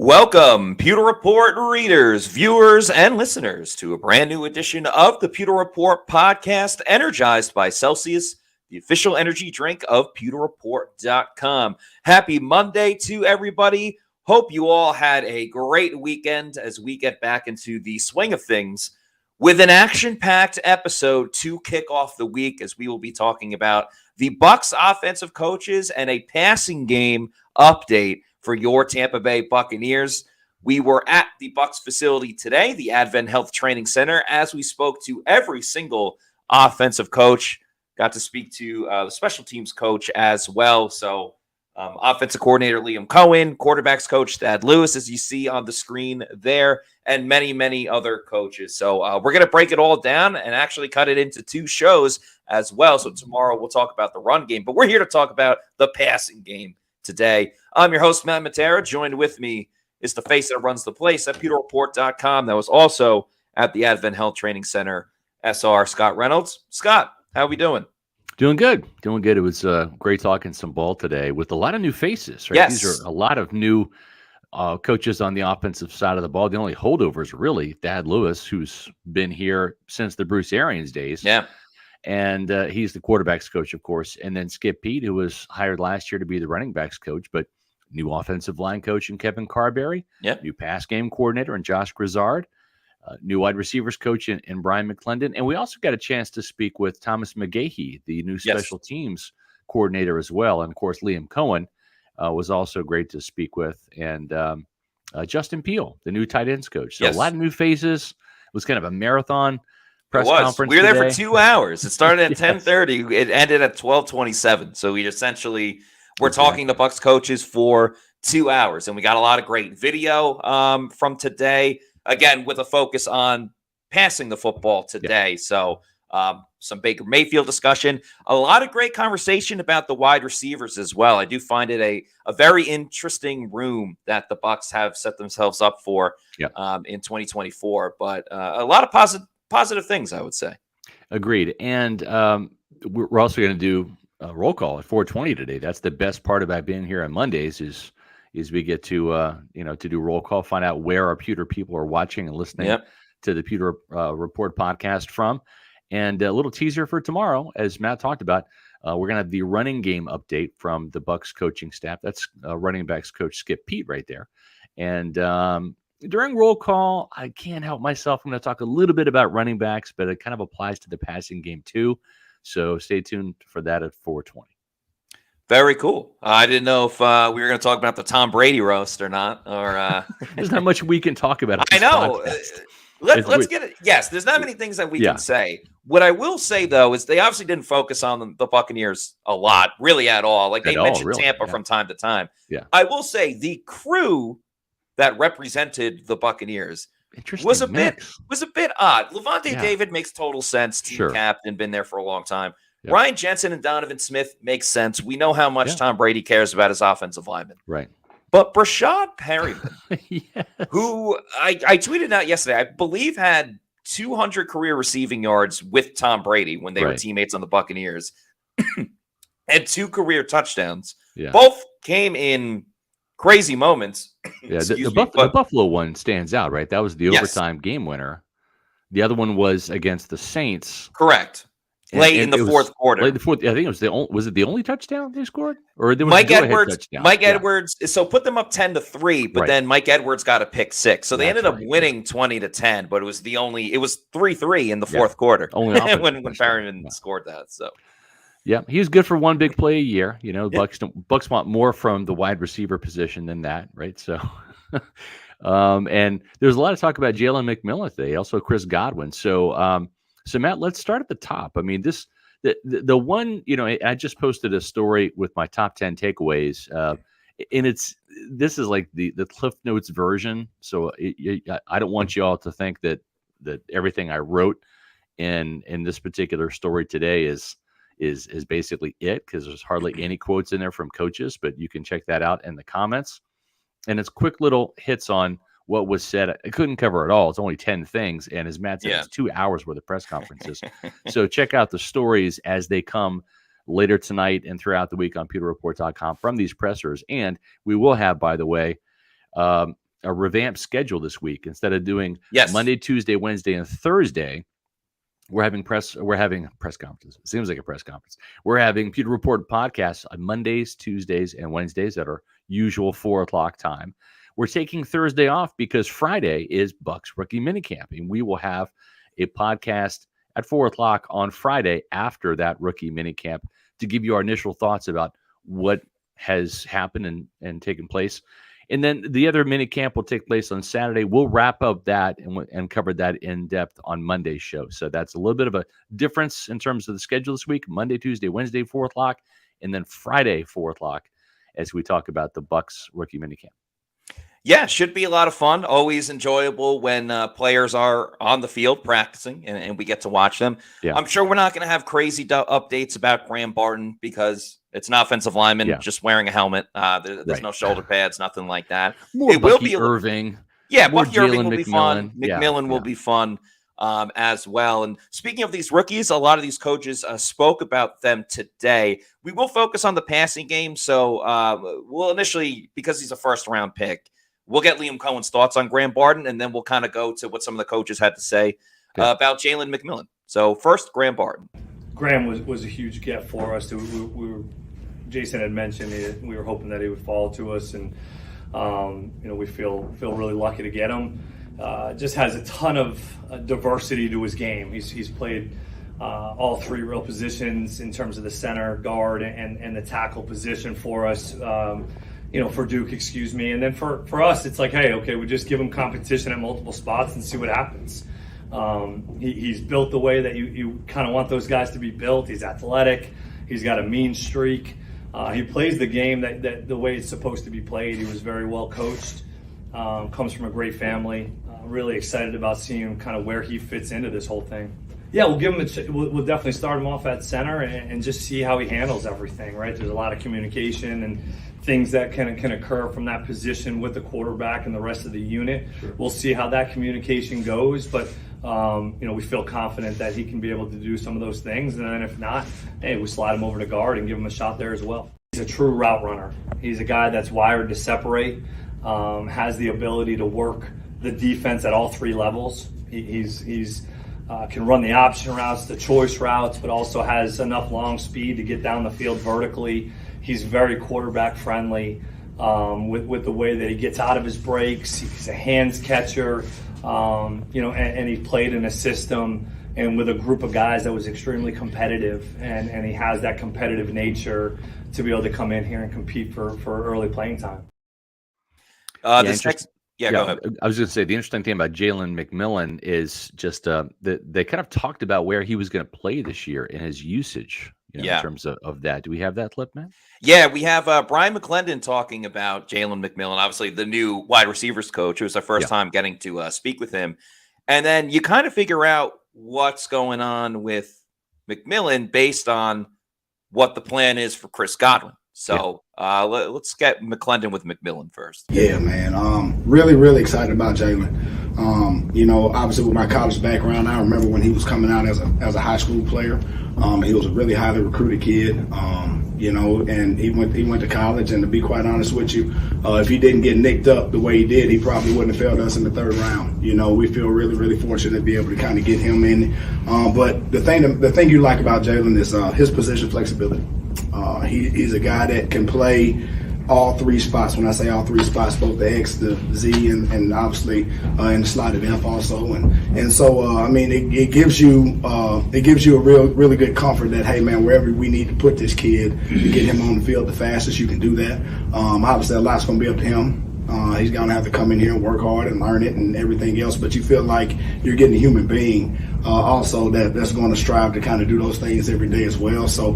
Welcome, Pewter Report readers, viewers, and listeners to a brand new edition of the Pewter Report podcast, energized by Celsius, the official energy drink of PewterReport.com. Happy Monday to everybody. Hope you all had a great weekend as we get back into the swing of things with an action-packed episode to kick off the week, as we will be talking about the Bucs offensive coaches and a passing game update for your Tampa Bay Buccaneers. We were at the Bucs facility today, the Advent Health Training Center, as we spoke to every single offensive coach. Got to speak to the special teams coach as well. So offensive coordinator Liam Cohen, quarterbacks coach Thad Lewis, as you see on the screen there, and many, many other coaches. So we're going to break it all down and actually cut it into two shows as well. So tomorrow we'll talk about the run game, but we're here to talk about the passing game today. I'm your host, Matt Matera. Joined with me is the face that runs the place at PewterReport.com. That was also at the Advent Health Training Center, SR Scott Reynolds. Scott, how are we doing? Doing good. It was great talking some ball today with a lot of new faces. Right? Yes. These are a lot of new coaches on the offensive side of the ball. The only holdovers really Thad Lewis, who's been here since the Bruce Arians days. Yeah. And he's the quarterbacks coach, of course. And then Skip Pete, who was hired last year to be the running backs coach, but new offensive line coach in Kevin Carberry. Yep. New pass game coordinator in Josh Grizzard. New wide receivers coach in Brian McClendon. And we also got a chance to speak with Thomas McGahee, the new special teams coordinator as well. And, of course, Liam Cohen was also great to speak with. And Justin Peel, the new tight ends coach. So a lot of new faces. It was kind of a marathon press conference. We were there today for 2 hours. It started at 10:30. It ended at 12:27. So we essentially were talking to Bucs coaches for 2 hours. And we got a lot of great video from today. Again, with a focus on passing the football today. So some Baker Mayfield discussion, a lot of great conversation about the wide receivers as well. I do find it a very interesting room that the Bucs have set themselves up for in 2024. But a lot of positive things, I would say. Agreed. And we're also going to do a roll call at 4:20 today. That's the best part about being here on Mondays is we get to to do roll call, find out where our Pewter people are watching and listening to the Pewter Report podcast from. And a little teaser for tomorrow, as Matt talked about, we're going to have the running game update from the Bucs coaching staff. That's running backs coach Skip Pete right there. And during roll call, I can't help myself. I'm going to talk a little bit about running backs, but it kind of applies to the passing game too. So stay tuned for that at 4:20. Very cool. I didn't know if we were going to talk about the Tom Brady roast or not. Or there's not much we can talk about. I know. Let's get it. Yes, there's not many things that we can say. What I will say, though, is they obviously didn't focus on the Buccaneers a lot, really at all. Like they mentioned Tampa from time to time. Yeah. I will say the crew that represented the Buccaneers was a bit odd. Levante David makes total sense. Team captain, been there for a long time. Yep. Ryan Jensen and Donovan Smith makes sense. We know how much Tom Brady cares about his offensive linemen. Right. But Rachaad Perryman, who I tweeted out yesterday, I believe had 200 career receiving yards with Tom Brady when they were teammates on the Buccaneers, and 2 career touchdowns. Yeah. Both came in crazy moments. Yeah, the Buffalo one stands out, right? That was the overtime game winner. The other one was against the Saints. Correct. Late in the fourth quarter. I think it was the only touchdown they scored? Or there was Mike Edwards. So put them up 10-3, but then Mike Edwards got a pick 6. So they ended up winning 20-10, but it was 3-3 in the fourth quarter when Perryman scored that. So yeah, he's good for one big play a year. You know, Bucs want more from the wide receiver position than that, right? So and there's a lot of talk about Jalen McMillan today, also Chris Godwin. So So Matt, let's start at the top. I mean, the one, I just posted a story with my top 10 takeaways, and this is like the Cliff Notes version. So I don't want you all to think that everything I wrote in this particular story today is basically it, because there's hardly any quotes in there from coaches, but you can check that out in the comments. And it's quick little hits on what was said. I couldn't cover it all. It's only 10 things. And as Matt said, it's 2 hours worth of press conferences. So check out the stories as they come later tonight and throughout the week on PewterReport.com from these pressers. And we will have, by the way, a revamped schedule this week. Instead of doing Yes. Monday, Tuesday, Wednesday, and Thursday, we're having press conferences. It seems like a press conference. We're having Pewter Report podcasts on Mondays, Tuesdays, and Wednesdays at our usual 4:00 time. We're taking Thursday off because Friday is Bucs rookie minicamp, and we will have a podcast at 4:00 on Friday after that rookie minicamp to give you our initial thoughts about what has happened and taken place. And then the other minicamp will take place on Saturday. We'll wrap up that and cover that in depth on Monday's show. So that's a little bit of a difference in terms of the schedule this week: Monday, Tuesday, Wednesday, 4:00, and then Friday, 4:00, as we talk about the Bucs rookie minicamp. Yeah, should be a lot of fun. Always enjoyable when players are on the field practicing and we get to watch them. Yeah. I'm sure we're not going to have crazy updates about Graham Barton because it's an offensive lineman just wearing a helmet. There's no shoulder pads, nothing like that. More it Bucky will be Irving. Yeah, more Bucky Irving will Jalen be fun. McMillan. McMillan will be fun as well. And speaking of these rookies, a lot of these coaches spoke about them today. We will focus on the passing game. So we'll initially, because he's a first-round pick, we'll get Liam Cohen's thoughts on Graham Barton, and then we'll kind of go to what some of the coaches had to say about Jalen McMillan. So first, Graham Barton. Graham was a huge get for us. Jason had mentioned we were hoping that he would fall to us, and we feel really lucky to get him. Just has a ton of diversity to his game. He's played all three real positions in terms of the center, guard, and the tackle position for us. For Duke, and then for us, it's like, hey, okay, we just give him competition at multiple spots and see what happens. He's built the way that you kind of want those guys to be built. He's athletic. He's got a mean streak. He plays the game that the way it's supposed to be played. He was very well coached. Comes from a great family. Really excited about seeing him kind of where he fits into this whole thing. Yeah, we'll give him we'll definitely start him off at center and just see how he handles everything. Right, there's a lot of communication and things that can occur from that position with the quarterback and the rest of the unit. Sure. We'll see how that communication goes, but we feel confident that he can be able to do some of those things. And then if not, hey, we slide him over to guard and give him a shot there as well. He's a true route runner. He's a guy that's wired to separate, has the ability to work the defense at all three levels. He's can run the option routes, the choice routes, but also has enough long speed to get down the field vertically. He's very quarterback friendly with the way that he gets out of his breaks. He's a hands catcher, and he played in a system and with a group of guys that was extremely competitive, and he has that competitive nature to be able to come in here and compete for early playing time. Go ahead. I was going to say the interesting thing about Jalen McMillan is just they kind of talked about where he was going to play this year and his usage. In terms of that. Do we have that clip, man? Yeah, we have Brian McClendon talking about Jalen McMillan, obviously the new wide receivers coach. It was our first time getting to speak with him. And then you kind of figure out what's going on with McMillan based on what the plan is for Chris Godwin. So let's get McClendon with McMillan first. Yeah, man. Really, really excited about Jalen. Obviously with my college background, I remember when he was coming out as a high school player. He was a really highly recruited kid, and he went to college. And to be quite honest with you, if he didn't get nicked up the way he did, he probably wouldn't have failed us in the third round. We feel really, really fortunate to be able to kind of get him in. But the thing you like about Jalen is his position flexibility. He's a guy that can play all three spots. When I say all three spots, both the X, the Z, and obviously in the slotted F also. And so it gives you a really good comfort that, hey man, wherever we need to put this kid to get him on the field the fastest, you can do that. Obviously a lot's going to be up to him. He's going to have to come in here and work hard and learn it and everything else, but you feel like you're getting a human being also that's going to strive to kind of do those things every day as well. So,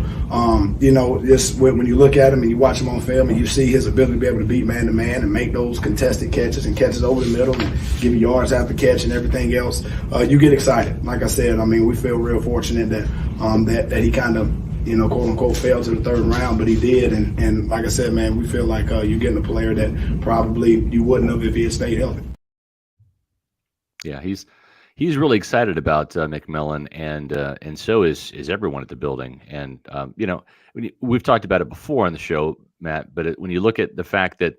just when you look at him and you watch him on film and you see his ability to be able to beat man-to-man and make those contested catches and catches over the middle and give you yards after catch and everything else, you get excited. Like I said, we feel real fortunate that he kind of, quote unquote, failed to the third round, but he did. And like I said, man, we feel like you're getting a player that probably you wouldn't have if he had stayed healthy. Yeah, he's really excited about McMillan, and so is everyone at the building. And we've talked about it before on the show, Matt. But when you look at the fact that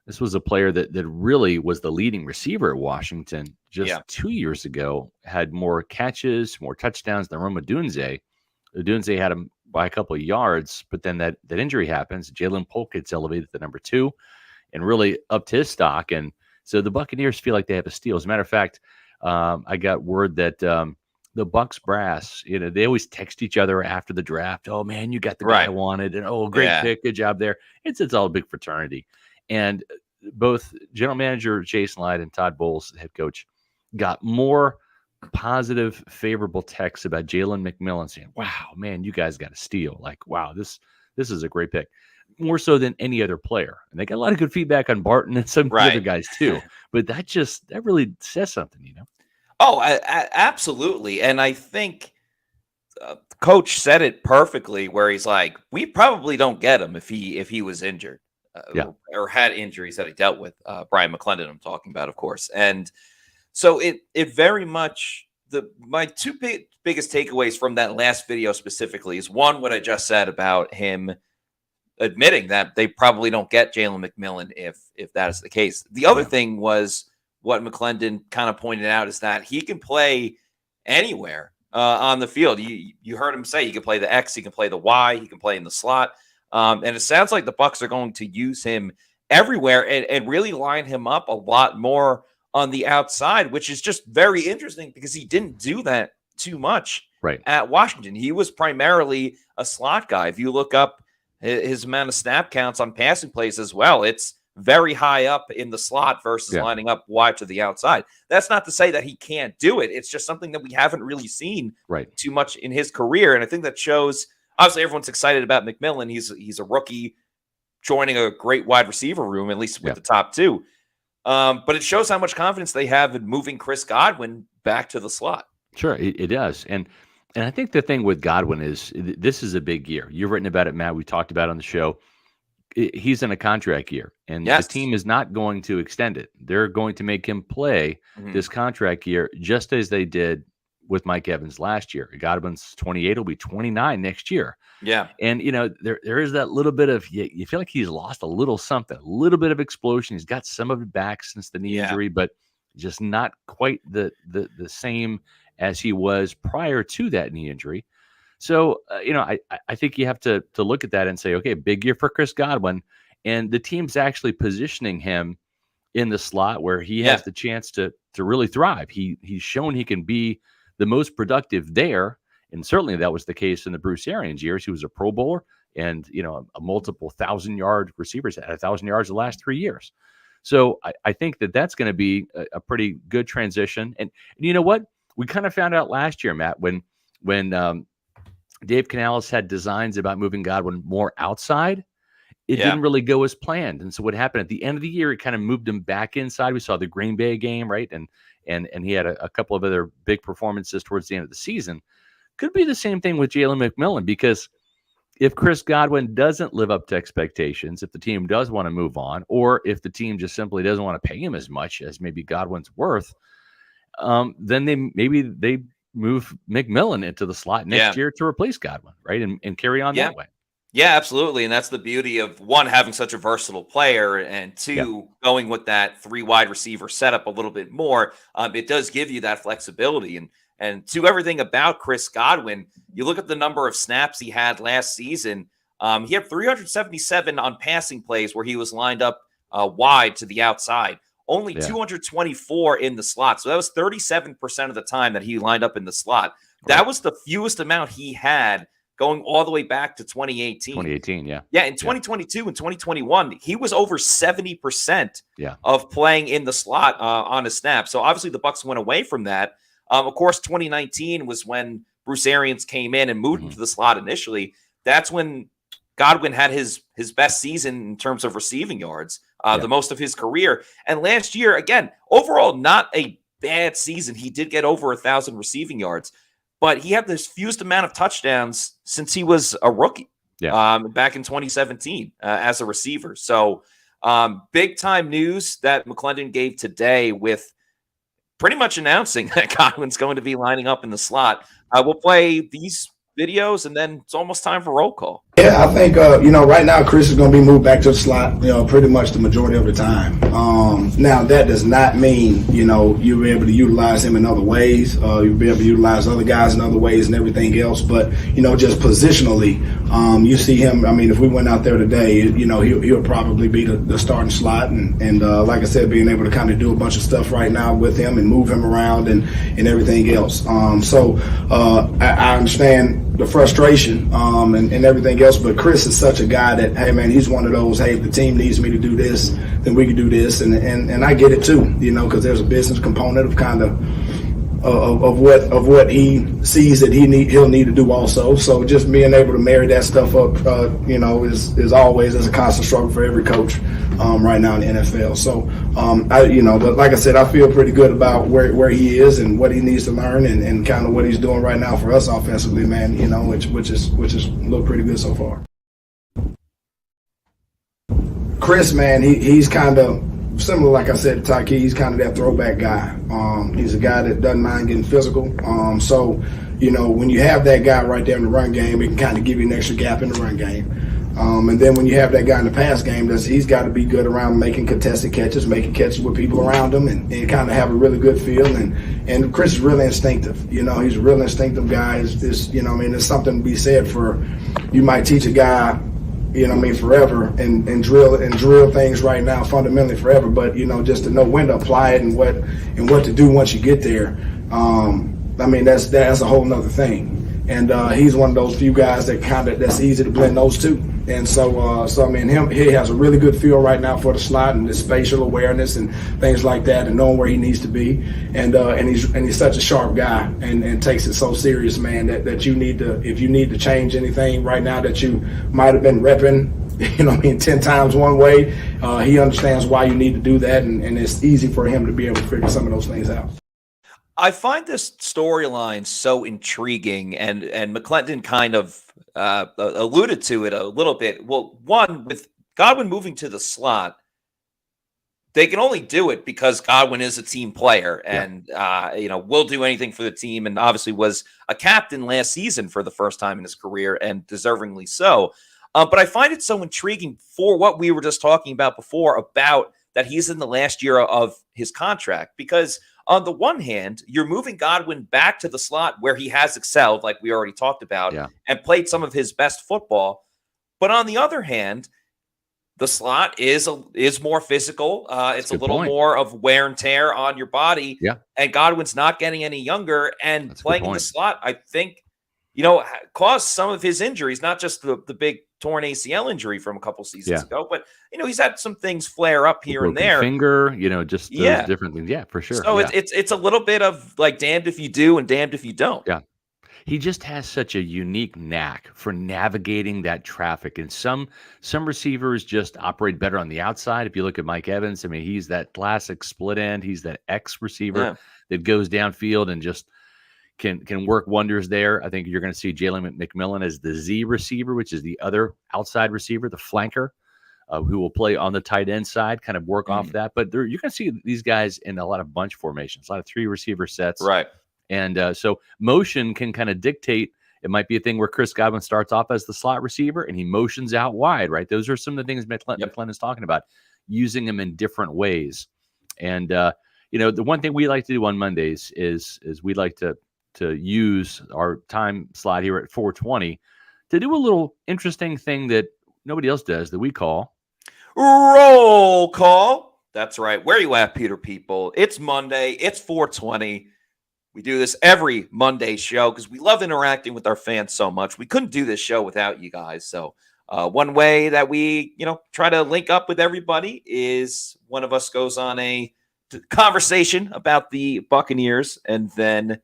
This was a player that really was the leading receiver at Washington just 2 years ago, had more catches, more touchdowns than Rome Odunze. Odunze had him by a couple of yards, but then that injury happens. Jalen Polk gets elevated to number 2 and really upped his stock. And so the Buccaneers feel like they have a steal. As a matter of fact, I got word that the Bucs brass, they always text each other after the draft. Oh man, you got the guy I wanted, and oh, great pick, good job there. It's all a big fraternity. And both general manager Jason Light and Todd Bowles, the head coach, got more positive, favorable texts about Jalen McMillan, saying, "Wow, man, you guys got a steal! Like, wow, this is a great pick." More so than any other player. And they got a lot of good feedback on Barton and some of the other guys too. But that really says something, Oh, absolutely. And I think Coach said it perfectly, where he's like, we probably don't get him if he was injured or had injuries that he dealt with. Brian McClendon, I'm talking about, of course. And so it very much, my two biggest takeaways from that last video specifically is, one, what I just said about him admitting that they probably don't get Jalen McMillan if that is the case. The other thing was what McClendon kind of pointed out, is that he can play anywhere on the field. You heard him say he can play the X, he can play the Y, he can play in the slot. And it sounds like the Bucs are going to use him everywhere and really line him up a lot more on the outside, which is just very interesting because he didn't do that too much at Washington. He was primarily a slot guy. If you look up his amount of snap counts on passing plays as well, it's very high up in the slot versus lining up wide to the outside. That's not to say that he can't do it. It's just something that we haven't really seen too much in his career. And I think that shows, obviously everyone's excited about McMillan. He's a rookie joining a great wide receiver room, at least with the top 2. But it shows how much confidence they have in moving Chris Godwin back to the slot. Sure, it does. And I think the thing with Godwin is this is a big year. You've written about it, Matt. We talked about it on the show. He's in a contract year, and the team is not going to extend it. They're going to make him play this contract year just as they did with Mike Evans last year. Godwin's 28, will be 29 next year. Yeah. And, there is that little bit of, you feel like he's lost a little something, a little bit of explosion. He's got some of it back since the knee injury, but just not quite the same as he was prior to that knee injury. So, I think you have to look at that and say, okay, big year for Chris Godwin. And the team's actually positioning him in the slot where he has the chance to really thrive. He's shown he can be the most productive there. And certainly that was the case in the Bruce Arians years. He was a Pro Bowler and, a multiple 1,000-yard receivers at 1,000 yards the last 3 years. So I think that's going to be a pretty good transition. And you know what? We kind of found out last year, Matt, when Dave Canales had designs about moving Godwin more outside, it didn't really go as planned. And so what happened at the end of the year, it kind of moved him back inside. We saw the Green Bay game, right? And he had a couple of other big performances towards the end of the season. Could be the same thing with Jalen McMillan, because if Chris Godwin doesn't live up to expectations, if the team does want to move on, or if the team just simply doesn't want to pay him as much as maybe Godwin's worth, then they move McMillan into the slot next year to replace Godwin, right? And carry on that way. Yeah, absolutely. And that's the beauty of, one, having such a versatile player, and two, going with that 3 wide receiver setup a little bit more. It does give you that flexibility. And to everything about Chris Godwin, you look at the number of snaps he had last season. He had 377 on passing plays where he was lined up wide to the outside. Only 224 in the slot. So that was 37% of the time that he lined up in the slot. Right. That was the fewest amount he had going all the way back to 2018. 2018, yeah. Yeah, in 2022 and 2021, he was over 70% of playing in the slot on a snap. So obviously the Bucs went away from that. Of course, 2019 was when Bruce Arians came in and moved him to the slot initially. That's when Godwin had his best season in terms of receiving yards, the most of his career. And last year, again, overall, not a bad season. He did get over 1,000 receiving yards, but he had the fewest amount of touchdowns since he was a rookie back in 2017 as a receiver. So big time news that McClendon gave today, with pretty much announcing that Godwin's going to be lining up in the slot. We'll play these videos, and then it's almost time for roll call. Yeah, I think, right now Chris is going to be moved back to the slot, pretty much the majority of the time. Now, that does not mean, you'll be able to utilize him in other ways. You'll be able to utilize other guys in other ways and everything else. But, just positionally, you see him, if we went out there today, he'll probably be the starting slot. And like I said, being able to kind of do a bunch of stuff right now with him and move him around and everything else. So I understand the frustration and everything else, but Chris is such a guy that, hey man, he's one of those, hey, if the team needs me to do this, then we can do this, and I get it too, because there's a business component of kind of what he sees that he'll need to do also. So just being able to marry that stuff up, is always as a constant struggle for every coach right now in the NFL. So but like I said, I feel pretty good about where he is and what he needs to learn and kind of what he's doing right now for us offensively, man. Which is look pretty good so far. Chris, man, he's kind of similar, like I said, to Tyke. He's kind of that throwback guy. He's a guy that doesn't mind getting physical. So, when you have that guy right there in the run game, it can kind of give you an extra gap in the run game. And then when you have that guy in the pass game, he's got to be good around making contested catches, making catches with people around him, and kind of have a really good feel. And Chris is really instinctive. He's a real instinctive guy. There's something to be said for, you might teach a guy, forever and drill things right now fundamentally forever, but just to know when to apply it and what to do once you get there, that's a whole nother thing. And he's one of those few guys that's easy to blend those two. And so he has a really good feel right now for the slot and his spatial awareness and things like that, and knowing where he needs to be. And he's such a sharp guy and takes it so serious, man, that you need to, if you need to change anything right now that you might have been repping, 10 times one way, he understands why you need to do that, and it's easy for him to be able to figure some of those things out. I find this storyline so intriguing, and McClendon kind of alluded to it a little bit. Well, one, with Godwin moving to the slot, they can only do it because Godwin is a team player and, will do anything for the team, and obviously was a captain last season for the first time in his career, and deservingly so. But I find it so intriguing for what we were just talking about before, about that he's in the last year of his contract, because on the one hand, you're moving Godwin back to the slot where he has excelled, like we already talked about, and played some of his best football. But on the other hand, the slot is more physical. It's a little more of wear and tear on your body. Yeah. And Godwin's not getting any younger. And playing in the slot, I think, caused some of his injuries, not just the big torn ACL injury from a couple seasons ago, but he's had some things flare up here and there. Finger, just those different things. Yeah, for sure. So it's a little bit of like damned if you do and damned if you don't. Yeah. He just has such a unique knack for navigating that traffic. And some receivers just operate better on the outside. If you look at Mike Evans, he's that classic split end. He's that X receiver that goes downfield and just can work wonders there. I think you're going to see Jalen McMillan as the Z receiver, which is the other outside receiver, the flanker, who will play on the tight end side, kind of work off that. But you're going to see these guys in a lot of bunch formations, a lot of 3 receiver sets. Right. And so motion can kind of dictate. It might be a thing where Chris Godwin starts off as the slot receiver and he motions out wide, right? Those are some of the things McClendon is talking about, using them in different ways. And, the one thing we like to do on Mondays is we like to use our time slot here at 4:20 to do a little interesting thing that nobody else does, that we call roll call. That's right. Where you at, Pewter people? It's Monday. It's 4:20. We do this every Monday show because we love interacting with our fans so much. We couldn't do this show without you guys. So one way that we, try to link up with everybody is one of us goes on a conversation about the Buccaneers, and then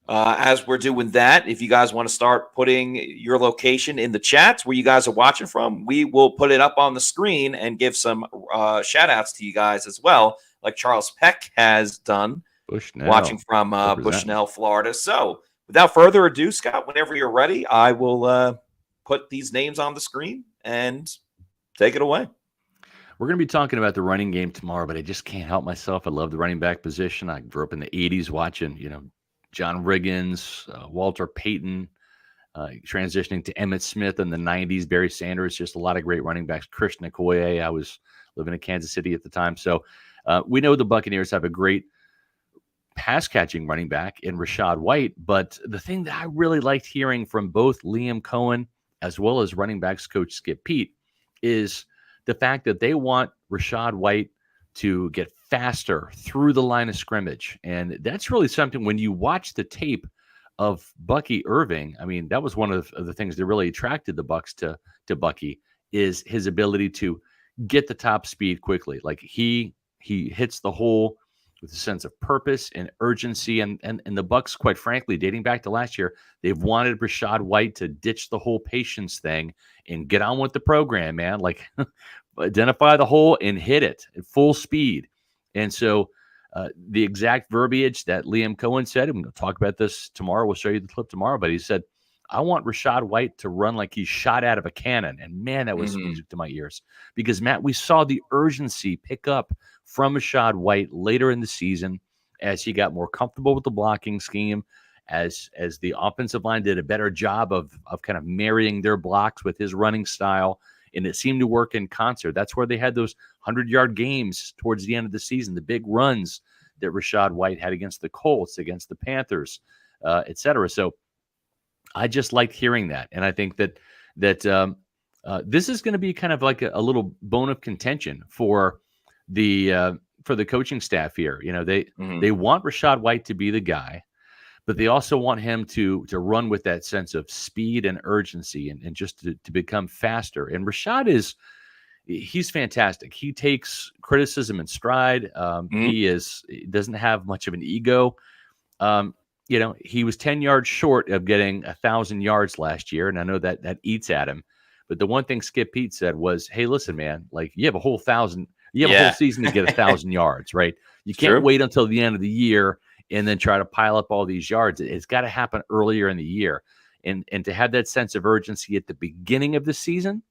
as we're doing that, if you guys want to start putting your location in the chats where you guys are watching from, we will put it up on the screen and give some shout outs to you guys as well, like Charles Peck has done, watching from Bushnell, Florida. So without further ado, Scott, whenever you're ready, I will put these names on the screen and take it away. We're going to be talking about the running game tomorrow, but I just can't help myself. I love the running back position. I grew up in the 80s watching, John Riggins, Walter Payton, transitioning to Emmitt Smith in the 90s, Barry Sanders, just a lot of great running backs. Christian Okoye, I was living in Kansas City at the time. So we know the Buccaneers have a great pass-catching running back in Rachaad White. But the thing that I really liked hearing from both Liam Cohen as well as running backs coach Skip Peete is the fact that they want Rachaad White to get faster through the line of scrimmage. And that's really something when you watch the tape of Bucky Irving. I mean, that was one of the things that really attracted the Bucs to Bucky, is his ability to get the top speed quickly. Like he hits the hole with a sense of purpose and urgency. And the Bucs, quite frankly, dating back to last year, they've wanted Rachaad White to ditch the whole patience thing and get on with the program, man. Like identify the hole and hit it at full speed. And so the exact verbiage that Liam Cohen said, and we'll talk about this tomorrow. We'll show you the clip tomorrow. But he said, I want Rachaad White to run like he's shot out of a cannon. And man, that was music to my ears. Because, Matt, we saw the urgency pick up from Rachaad White later in the season as he got more comfortable with the blocking scheme, as the offensive line did a better job of kind of marrying their blocks with his running style. And it seemed to work in concert. That's where they had those 100-yard games towards the end of the season, the big runs that Rachaad White had against the Colts, against the Panthers, et cetera. So I just liked hearing that. And I think that this is going to be kind of like a little bone of contention for the coaching staff here. You know, they want Rachaad White to be the guy, but they also want him to run with that sense of speed and urgency and just to become faster. And Rachaad he's fantastic. He takes criticism in stride. He doesn't have much of an ego. You know, he was 10 yards short of getting 1,000 yards last year. And I know that eats at him. But the one thing Skip Peete said was, hey, listen, man, like you have a whole season to get 1,000 yards, right? You can't wait until the end of the year and then try to pile up all these yards. It's got to happen earlier in the year. And to have that sense of urgency at the beginning of the season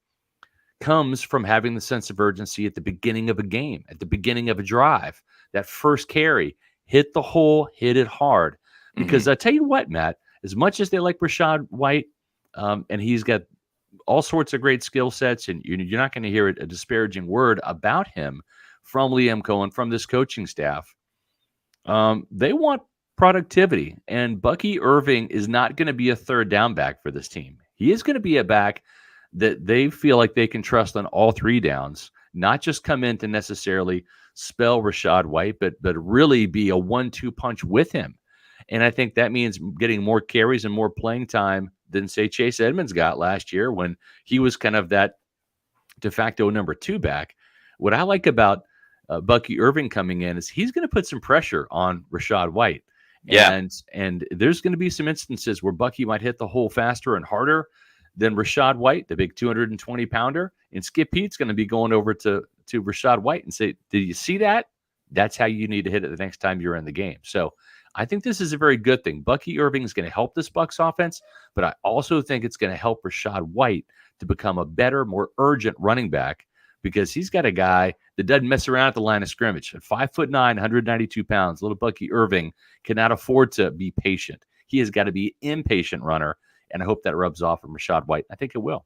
comes from having the sense of urgency at the beginning of a game, at the beginning of a drive. That first carry, hit the hole, hit it hard. Because I tell you what, Matt, as much as they like Rachaad White, and he's got all sorts of great skill sets, and you're not going to hear a disparaging word about him from Liam Cohen, from this coaching staff, they want productivity. And Bucky Irving is not going to be a third down back for this team. He is going to be a back that they feel like they can trust on all three downs, not just come in to necessarily spell Rachaad White, but really be a 1-2 punch with him. And I think that means getting more carries and more playing time than, say, Chase Edmonds got last year when he was kind of that de facto number 2 back. What I like about Bucky Irving coming in is he's going to put some pressure on Rachaad White. Yeah. And there's going to be some instances where Bucky might hit the hole faster and harder than Rachaad White, the big 220-pounder. And Skip Pete's going to be going over to Rachaad White and say, did you see that? That's how you need to hit it the next time you're in the game. So I think this is a very good thing. Bucky Irving is going to help this Bucs offense, but I also think it's going to help Rachaad White to become a better, more urgent running back, because he's got a guy that doesn't mess around at the line of scrimmage. At 5'9", 192 pounds, little Bucky Irving cannot afford to be patient. He has got to be an impatient runner, and I hope that rubs off on Rachaad White. I think it will.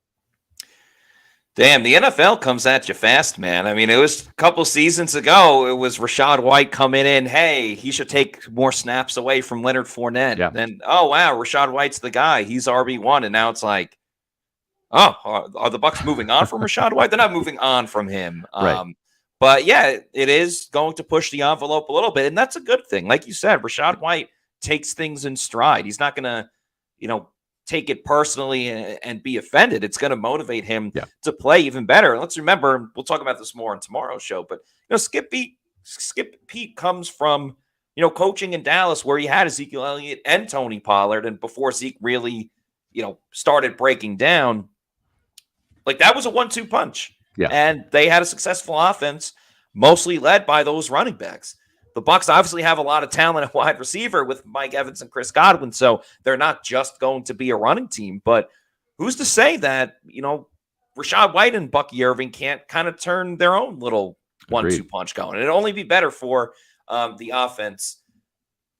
Damn, the NFL comes at you fast, man. I mean, it was a couple seasons ago, it was Rachaad White coming in, hey, he should take more snaps away from Leonard Fournette. Yeah. Then, oh, wow, Rachaad White's the guy. He's RB1. And now it's like, oh, are the Bucs moving on from Rachaad White? They're not moving on from him. Right. But, yeah, it is going to push the envelope a little bit, and that's a good thing. Like you said, Rachaad White takes things in stride. He's not going to, take it personally and be offended. It's going to motivate him to play even better. Let's remember, we'll talk about this more on tomorrow's show, but Skip Peete comes from coaching in Dallas, where he had Ezekiel Elliott and Tony Pollard, and before Zeke really started breaking down, like that was a 1-2 punch. Yeah. And they had a successful offense, mostly led by those running backs. The Bucs obviously have a lot of talent at wide receiver with Mike Evans and Chris Godwin, so they're not just going to be a running team. But who's to say that, Rachaad White and Bucky Irving can't kind of turn their own little 1-2 punch going? It'd only be better for the offense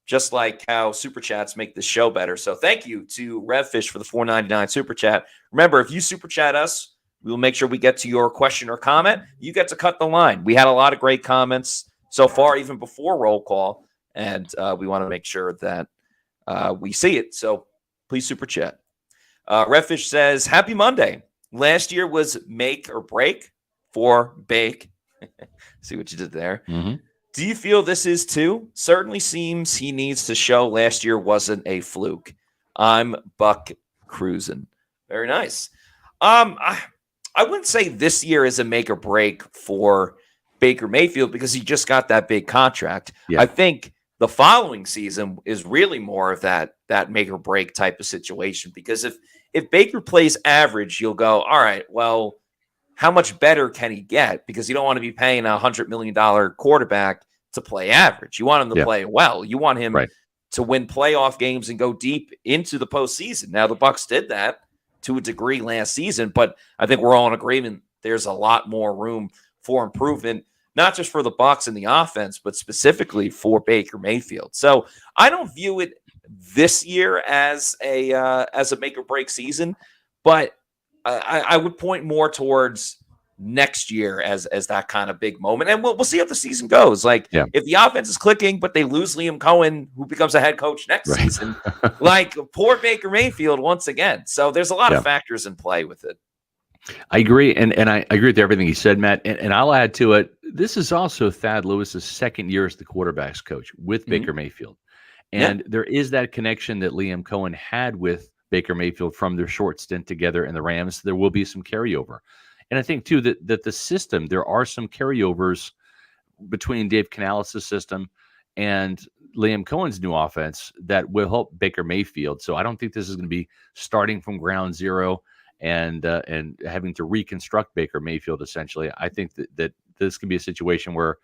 just like how super chats make the show better. So thank you to Revfish for the $4.99 super chat. Remember, if you super chat us, we will make sure we get to your question or comment. You get to cut the line. We had a lot of great comments so far, even before roll call, and we want to make sure that we see it. So please super chat. Redfish says, happy Monday. Last year was make or break for Bake. See what you did there. Mm-hmm. Do you feel this is too? Certainly seems he needs to show last year wasn't a fluke. I'm Buck cruising. Very nice. I wouldn't say this year is a make or break for Baker Mayfield because he just got that big contract. Yeah. I think the following season is really more of that make or break type of situation, because if Baker plays average, you'll go, all right, well, how much better can he get? Because you don't want to be paying a $100 million quarterback to play average. You want him to play well. You want him to win playoff games and go deep into the postseason. Now, the Bucs did that to a degree last season, but I think we're all in agreement there's a lot more room for improvement, not just for the Bucs and the offense, but specifically for Baker Mayfield. So I don't view it this year as a make or break season, but I would point more towards next year as that kind of big moment. And we'll see how the season goes. Like if the offense is clicking, but they lose Liam Cohen, who becomes a head coach next season, like poor Baker Mayfield once again. So there's a lot of factors in play with it. I agree. And I agree with everything he said, Matt. And I'll add to it. This is also Thad Lewis's second year as the quarterback's coach with Baker Mayfield. And there is that connection that Liam Cohen had with Baker Mayfield from their short stint together in the Rams. There will be some carryover. And I think, too, that the system, there are some carryovers between Dave Canales' system and Liam Cohen's new offense that will help Baker Mayfield. So I don't think this is going to be starting from ground zero and having to reconstruct Baker Mayfield, essentially. I think that this can be a situation where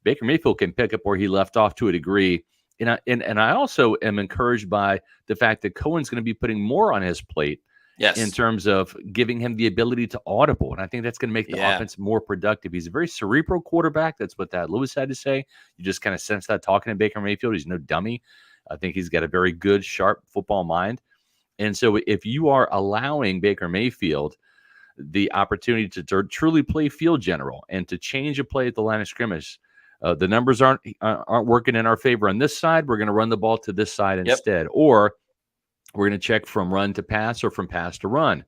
Baker Mayfield can pick up where he left off to a degree. And I also am encouraged by the fact that Cohen's going to be putting more on his plate in terms of giving him the ability to audible. And I think that's going to make the offense more productive. He's a very cerebral quarterback. That's what Thad Lewis had to say. You just kind of sense that talking to Baker Mayfield. He's no dummy. I think he's got a very good, sharp football mind. And so if you are allowing Baker Mayfield the opportunity to truly play field general and to change a play at the line of scrimmage, the numbers aren't working in our favor on this side. We're going to run the ball to this side instead, or we're going to check from run to pass or from pass to run.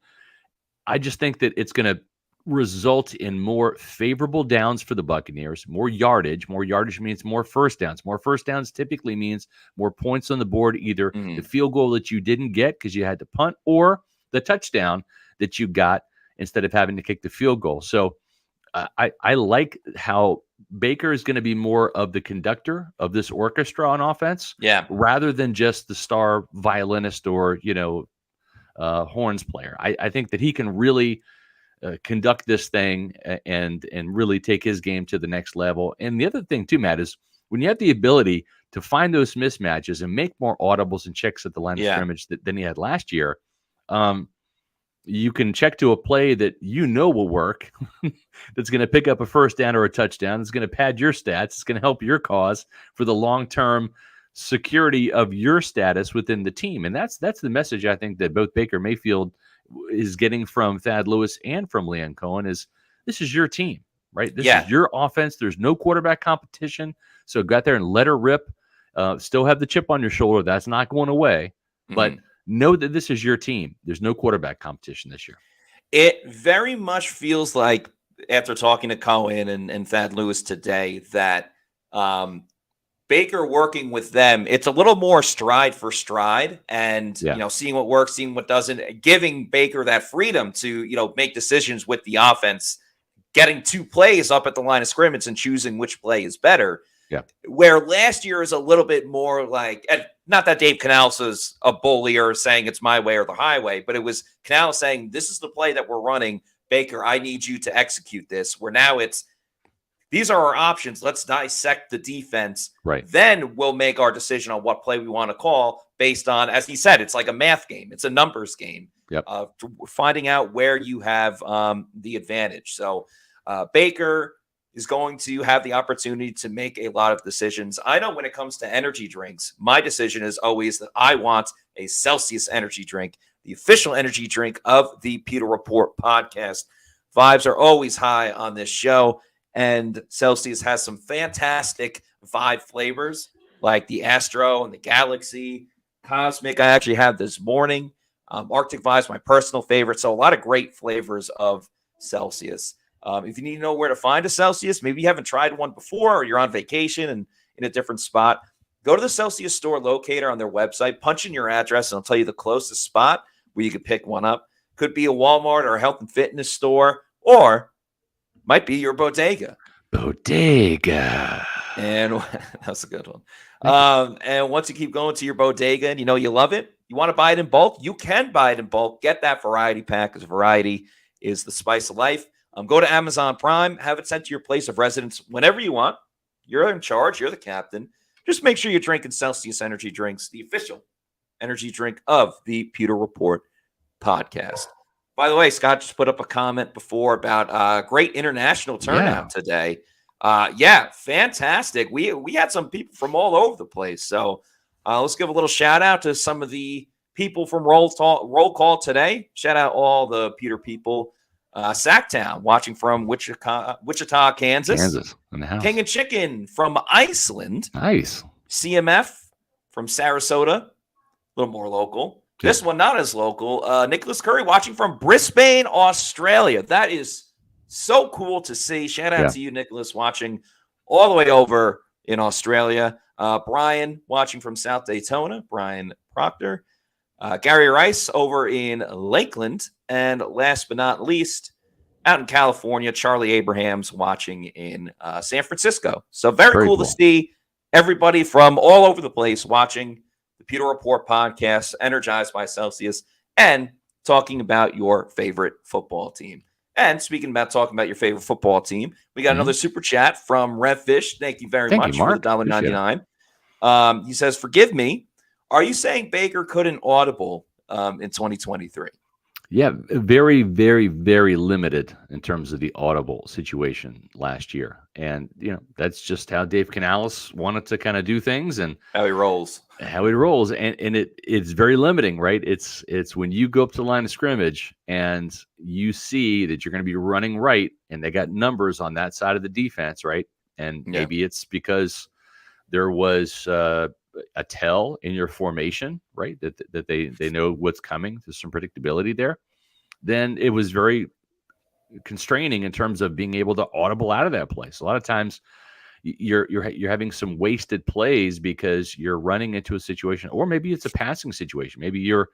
I just think that it's going to result in more favorable downs for the Buccaneers, more yardage. More yardage means more first downs. More first downs typically means more points on the board, either the field goal that you didn't get because you had to punt or the touchdown that you got instead of having to kick the field goal. So I like how Baker is going to be more of the conductor of this orchestra on offense, rather than just the star violinist or horns player. I think that he can really conduct this thing and really take his game to the next level. And the other thing too, Matt, is when you have the ability to find those mismatches and make more audibles and checks at the line of scrimmage than he had last year, you can check to a play that will work, that's going to pick up a first down or a touchdown. It's going to pad your stats. It's going to help your cause for the long-term security of your status within the team. And that's the message I think that both Baker Mayfield is getting from Thad Lewis and from Liam Cohen is this is your team, right? This is your offense. There's no quarterback competition. So go out there and let her rip. Still have the chip on your shoulder. That's not going away. But know that this is your team. There's no quarterback competition this year. It very much feels like, after talking to Cohen and Thad Lewis today, that Baker working with them, it's a little more stride for stride and, seeing what works, seeing what doesn't, giving Baker that freedom to, make decisions with the offense, getting two plays up at the line of scrimmage and choosing which play is better. Yeah. Where last year is a little bit more like, and not that Dave Canales is a bully or saying it's my way or the highway, but it was Canales saying, this is the play that we're running. Baker, I need you to execute this. Where now it's, these are our options. Let's dissect the defense. Right. Then we'll make our decision on what play we want to call based on, as he said, it's like a math game. It's a numbers game. Yep. Finding out where you have the advantage. So Baker, is going to have the opportunity to make a lot of decisions. I know when it comes to energy drinks, my decision is always that I want a Celsius energy drink, the official energy drink of the Pewter Report podcast. Vibes are always high on this show, and Celsius has some fantastic vibe flavors like the Astro and the Galaxy. Cosmic, I actually had this morning. Arctic Vibes, my personal favorite. So a lot of great flavors of Celsius. If you need to know where to find a Celsius, maybe you haven't tried one before or you're on vacation and in a different spot, go to the Celsius store locator on their website, punch in your address, and it'll tell you the closest spot where you can pick one up. Could be a Walmart or a health and fitness store, or might be your bodega. Bodega. And that's a good one. And once you keep going to your bodega and you know you love it, you want to buy it in bulk, you can buy it in bulk. Get that variety pack, because variety is the spice of life. Go to Amazon Prime, have it sent to your place of residence whenever you want. You're in charge. You're the captain. Just make sure you're drinking Celsius energy drinks, the official energy drink of the Pewter Report podcast. By the way, Scott just put up a comment before about great international turnout today. Fantastic. We had some people from all over the place. So let's give a little shout out to some of the people from roll call today. Shout out all the Pewter people. Sacktown watching from Wichita, Kansas. In the house. King and Chicken from Iceland. Nice. CMF from Sarasota, a little more local. Good. This one not as local. Nicholas Curry watching from Brisbane, Australia. That is so cool to see. Shout out to you, Nicholas, watching all the way over in Australia. Brian watching from South Daytona. Brian Proctor. Gary Rice over in Lakeland. And last but not least, out in California, Charlie Abrahams watching in San Francisco. So very cool to see everybody from all over the place watching the Pewter Report podcast, energized by Celsius, and talking about your favorite football team. And speaking about talking about your favorite football team, we got another super chat from Rev Fish. Thank you very much for the $1.99. He says, forgive me, are you saying Baker couldn't audible in 2023? Yeah, very, very, very limited in terms of the audible situation last year. And, that's just how Dave Canales wanted to kind of do things and how he rolls. And it's very limiting, right? It's when you go up to the line of scrimmage and you see that you're going to be running right and they got numbers on that side of the defense, right? And maybe it's because there was a tell in your formation, right? That they know what's coming. There's some predictability there. Then it was very constraining in terms of being able to audible out of that place. A lot of times you're having some wasted plays because you're running into a situation, or maybe it's a passing situation. Maybe you're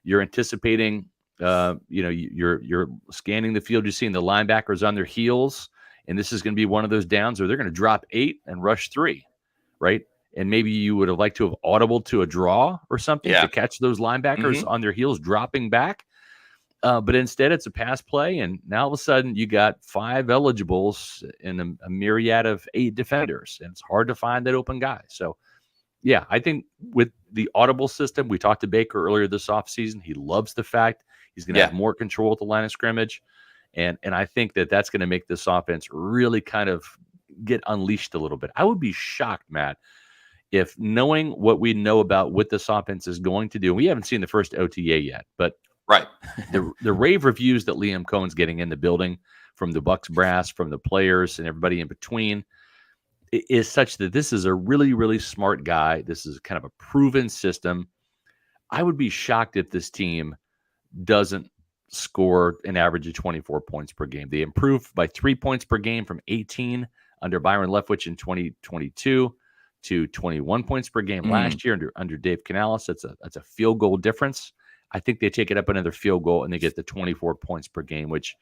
anticipating, you're scanning the field, you're seeing the linebackers on their heels, and this is going to be one of those downs where they're going to drop 8 and rush 3, right? And maybe you would have liked to have audible to a draw or something to catch those linebackers on their heels dropping back. But instead, it's a pass play, and now all of a sudden you got 5 eligibles and a myriad of 8 defenders, and it's hard to find that open guy. So, yeah, I think with the audible system, we talked to Baker earlier this offseason. He loves the fact he's going to have more control at the line of scrimmage, and I think that's going to make this offense really kind of get unleashed a little bit. I would be shocked, Matt, if knowing what we know about what this offense is going to do, we haven't seen the first OTA yet, but the rave reviews that Liam Cohen's getting in the building from the Bucs brass, from the players and everybody in between is such that this is a really, really smart guy. This is kind of a proven system. I would be shocked if this team doesn't score an average of 24 points per game. They improved by 3 points per game from 18 under Byron Leftwich in 2022 to 21 points per game last year under Dave Canales. That's a field goal difference. I think they take it up another field goal and they get the 24 points per game, which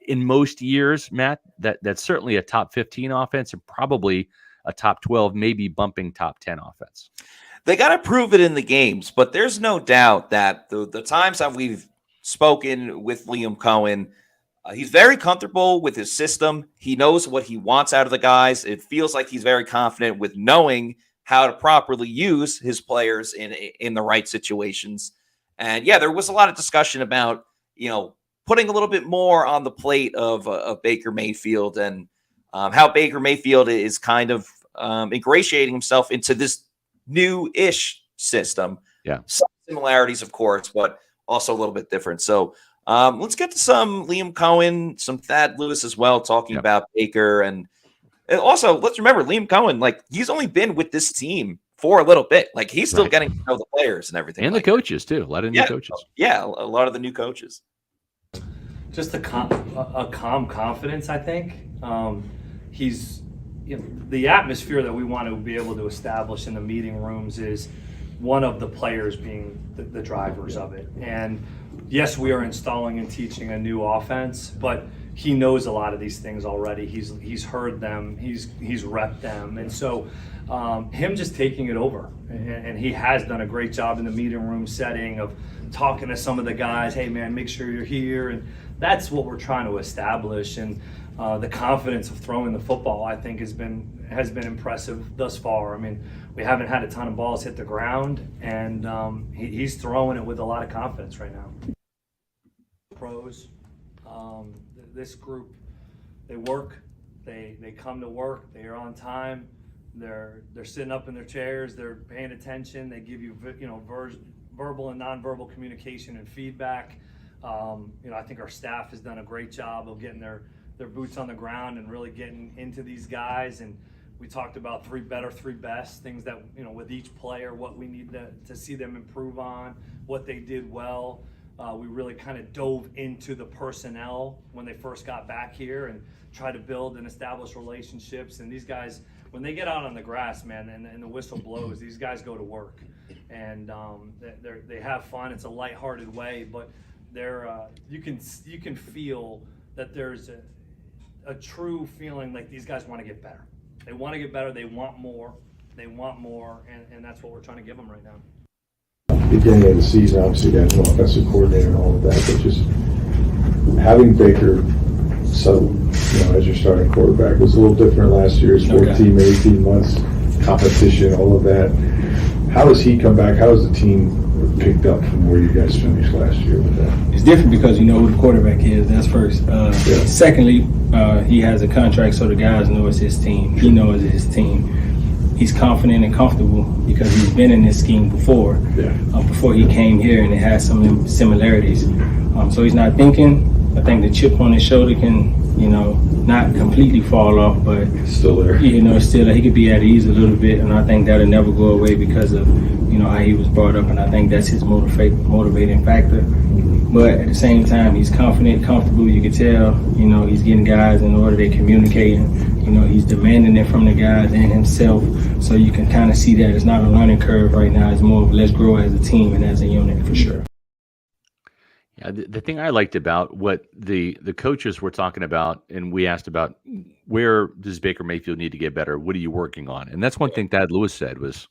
in most years, Matt, that's certainly a top 15 offense and probably a top 12, maybe bumping top 10 offense. They got to prove it in the games, but there's no doubt that the times that we've spoken with Liam Cohen, he's very comfortable with his system. He knows what he wants out of the guys. It feels like he's very confident with knowing how to properly use his players in the right situations. And there was a lot of discussion about, putting a little bit more on the plate of Baker Mayfield. And how Baker Mayfield is kind of ingratiating himself into this new-ish system. Yeah. Some similarities, of course, but also a little bit different. So let's get to some Liam Cohen, some Thad Lewis as well, talking about Baker. And also, let's remember, Liam Cohen, like, he's only been with this team for a little bit. Like, he's still getting to know the players and everything. And the coaches, too. A lot of new coaches. Yeah, a lot of the new coaches. Just a calm confidence, I think. He's, the atmosphere that we want to be able to establish in the meeting rooms is one of the players being the drivers of it. And yes, we are installing and teaching a new offense, but he knows a lot of these things already. He's heard them, he's repped them. And so him just taking it over, and he has done a great job in the meeting room setting of talking to some of the guys, hey man, make sure you're here. And that's what we're trying to establish. And the confidence of throwing the football, I think, has been impressive thus far. I mean, we haven't had a ton of balls hit the ground, and he's throwing it with a lot of confidence right now. Pros, this group, they work, they come to work, they are on time, they're sitting up in their chairs, they're paying attention, they give you verbal and nonverbal communication and feedback. I think our staff has done a great job of getting their boots on the ground and really getting into these guys. And we talked about 3 better, 3 best, things that, with each player, what we need to see them improve on, what they did well. We really kind of dove into the personnel when they first got back here and tried to build and establish relationships. And these guys, when they get out on the grass, man, and the whistle blows, these guys go to work. And they have fun. It's a lighthearted way, but you can feel that there's a true feeling like these guys want to get better. They want to get better. They want more. And that's what we're trying to give them right now. Beginning of the season, obviously, you guys know offensive coordinator and all of that, but just having Baker as your starting quarterback was a little different last year. It's 14, 18 months, competition, all of that. How has he come back? How has the team picked up from where you guys finished last year with that? It's different because you know who the quarterback is. That's first. Secondly, he has a contract, so the guys know it's his team. He knows it's his team. He's confident and comfortable because he's been in this scheme before. Before he came here, and it has some similarities. So he's not thinking. I think the chip on his shoulder can, not completely fall off, but it's still there. It's still there. He could be at ease a little bit, and I think that'll never go away because of how he was brought up, and I think that's his motivating factor. But at the same time, he's confident, comfortable. You can tell, he's getting guys in order. They're communicating. He's demanding it from the guys and himself. So you can kind of see that it's not a learning curve right now. It's more of let's grow as a team and as a unit for sure. Yeah, the thing I liked about what the coaches were talking about, and we asked about, where does Baker Mayfield need to get better? What are you working on? And that's one thing Thad Lewis said was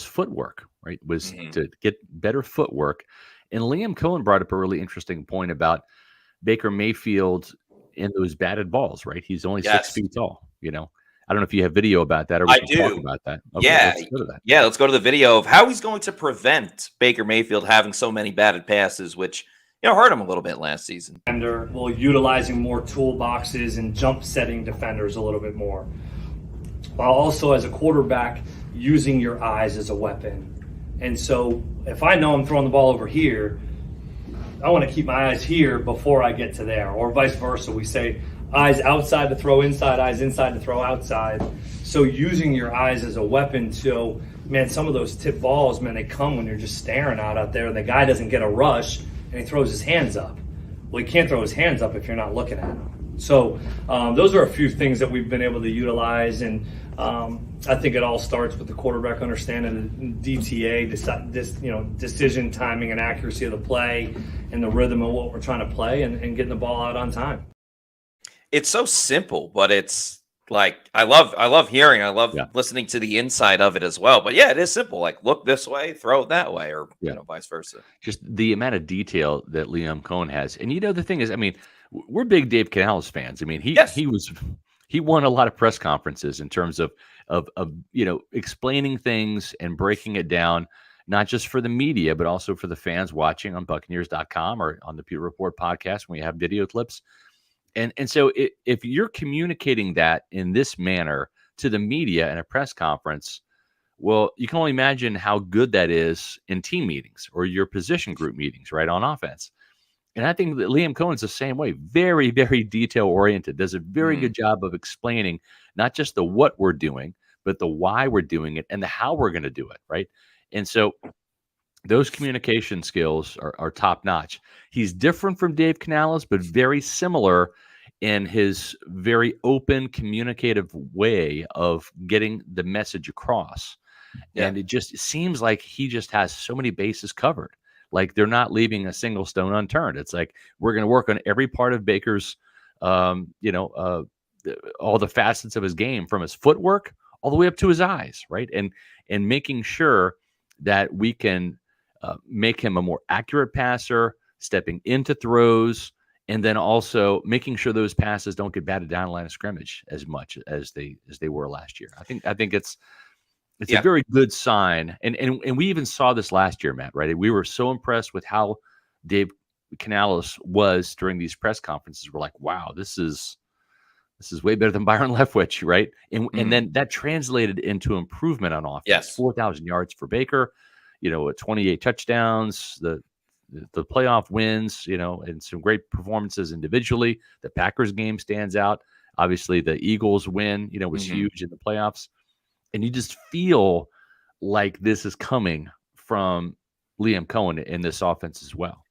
footwork, right? Was to get better footwork. And Liam Cohen brought up a really interesting point about Baker Mayfield and those batted balls, right? He's only 6 feet tall, I don't know if you have video about that or we can talk about that. Okay, let's go to that. Yeah, let's go to the video of how he's going to prevent Baker Mayfield having so many batted passes, which hurt him a little bit last season. Well, utilizing more toolboxes and jump setting defenders a little bit more, while also as a quarterback using your eyes as a weapon. And so if I know I'm throwing the ball over here, I want to keep my eyes here before I get to there, or vice versa. We say eyes outside to throw inside, eyes inside to throw outside. So using your eyes as a weapon. So, man, some of those tip balls, man, they come when you're just staring out there, and the guy doesn't get a rush, and he throws his hands up. Well, he can't throw his hands up if you're not looking at him. So those are a few things that we've been able to utilize, and I think it all starts with the quarterback understanding the DTA, decision timing and accuracy of the play, and the rhythm of what we're trying to play, and getting the ball out on time. It's so simple, but it's like I love hearing, I love listening to the inside of it as well. But yeah, it is simple. Like, look this way, throw it that way, or vice versa. Just the amount of detail that Liam Cohen has. And the thing is, I mean, we're big Dave Canales fans. I mean, he won a lot of press conferences in terms of explaining things and breaking it down, not just for the media, but also for the fans watching on Buccaneers.com or on the Pewter Report podcast when we have video clips. And so if you're communicating that in this manner to the media in a press conference, well, you can only imagine how good that is in team meetings or your position group meetings, right, on offense. And I think that Liam Cohen's the same way, very, very detail-oriented, does a very good job of explaining not just the what we're doing, but the why we're doing it and the how we're going to do it, right? And so those communication skills are top-notch. He's different from Dave Canales, but very similar in his very open, communicative way of getting the message across. Yeah. And it just seems like he just has so many bases covered. Like they're not leaving a single stone unturned. It's like we're going to work on every part of Baker's, all the facets of his game, from his footwork all the way up to his eyes, right? And making sure that we can make him a more accurate passer, stepping into throws, and then also making sure those passes don't get batted down the line of scrimmage as much as they were last year. I think it's a very good sign. And we even saw this last year, Matt, right? We were so impressed with how Dave Canales was during these press conferences. We're like, wow, this is way better than Byron Leftwich, right? And then that translated into improvement on offense. Yes. 4,000 yards for Baker, 28 touchdowns, the playoff wins, and some great performances individually. The Packers game stands out. Obviously, the Eagles win, was huge in the playoffs. And you just feel like this is coming from Liam Cohen in this offense as well.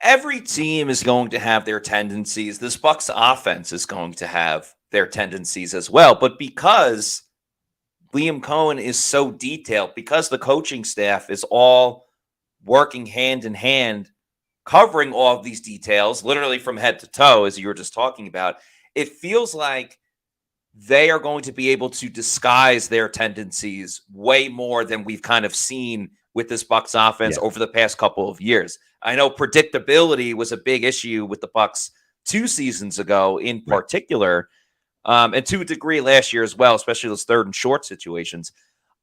Every team is going to have their tendencies. This Bucs offense is going to have their tendencies as well. But because Liam Cohen is so detailed, because the coaching staff is all working hand in hand, covering all of these details, literally from head to toe, as you were just talking about, it feels like they are going to be able to disguise their tendencies way more than we've kind of seen with this Bucs offense over the past couple of years. I know predictability was a big issue with the Bucs 2 seasons ago in particular, and to a degree last year as well, especially those third and short situations.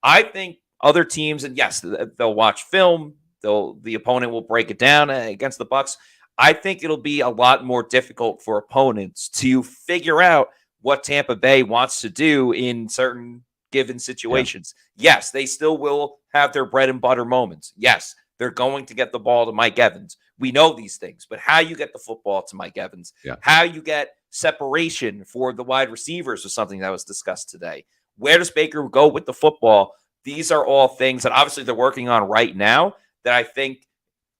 I think other teams, and yes, they'll watch film, the opponent will break it down against the Bucs. I think it'll be a lot more difficult for opponents to figure out what Tampa Bay wants to do in certain given situations. Yeah. Yes, they still will have their bread and butter moments. Yes, they're going to get the ball to Mike Evans. We know these things, but how you get the football to Mike Evans, how you get separation for the wide receivers was something that was discussed today. Where does Baker go with the football? These are all things that obviously they're working on right now that I think